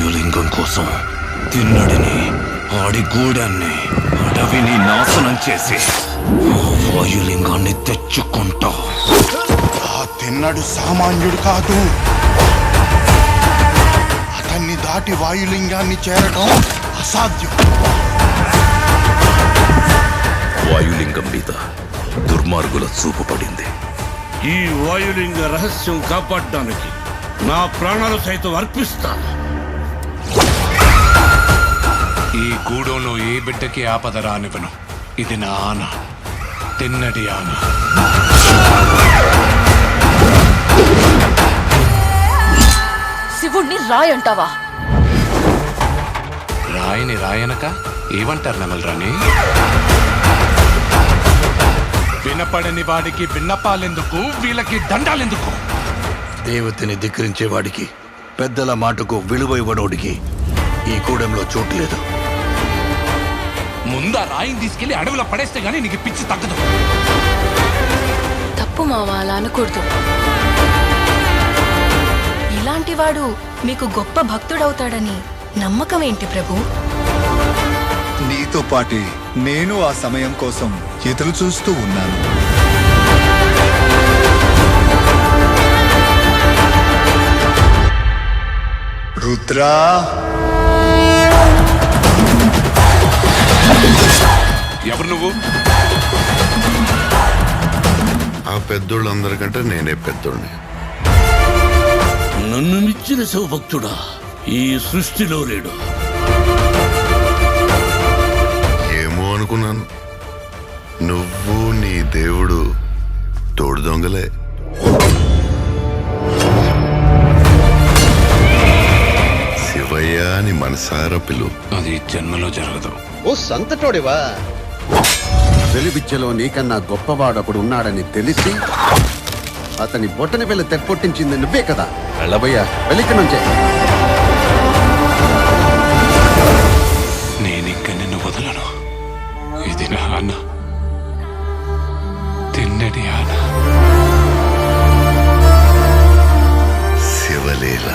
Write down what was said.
వాయులింగం కోసం తిన్నడిని, ఆడి గూడాన్ని, అడవిని నాశనం చేసి వాయులింగాన్ని తెచ్చుకుంటా. ఆ తిన్నడు సామాన్యుడు కాదు. అతన్ని దాటి వాయులింగాన్ని చేరడం అసాధ్యం. వాయులింగం మీద దుర్మార్గుల చూపు పడింది. ఈ వాయులింగ రహస్యం కాపాడడానికి నా ప్రాణాలు సైతం అర్పిస్తాను. ఈ గూడెంలో ఏ బిడ్డకి ఆపద రానివ్వను. ఇది నా ఆన, తిన్నడి ఆన. శివుణ్ణి రాయంటావా? రాయని రాయనక ఏమంటారు నెమలరాని? వినపడని వాడికి విన్నపాలెందుకు, వీళ్ళకి దండాలెందుకు? దేవతని ధిక్కరించేవాడికి, పెద్దల మాటకు విలువ ఇవ్వనోడికి ఈ కూడెంలో చోటు లేదు. ముందా రాయిని తీసుకెళ్లి అడవిలో పడేస్తే గానీ నీకు పిచ్చి తగ్గదు. తప్పు మావా, అలా అనకూడదు. ఇలాంటి వాడు మీకు గొప్ప భక్తుడవుతాడని నమ్మకం ఏంటి ప్రభు? నీతో పాటే నేను ఆ సమయం కోసం ఎదురు చూస్తూ ఉన్నాను. రుద్రా, ఎవరు నువ్వు? ఆ పెద్దోళ్ళందరికంటే నేనే పెద్దోడిని. నన్ను మించిన శివభక్తుడా ఈ సృష్టిలో లేడు. ఏమో అనుకున్నాను, నువ్వు నీ దేవుడు తోడు దొంగలే. శివయ్య అని మనసారా పిలు. అది జన్మలో జరగదు. ఓ సంతటోడివా? వెలివిద్యలో నీకన్నా గొప్పవాడొకడు ఉన్నాడని తెలిసి అతని బొట్టని వెళ్ళి తెప్పొట్టించింది నువ్వే కదా. వెళ్ళబోయా, వెళ్ళిక నుంచే. నేనింక నిన్ను వదలను. ఇది నా అన్న, తిన్నడి ఆన. శివలీల.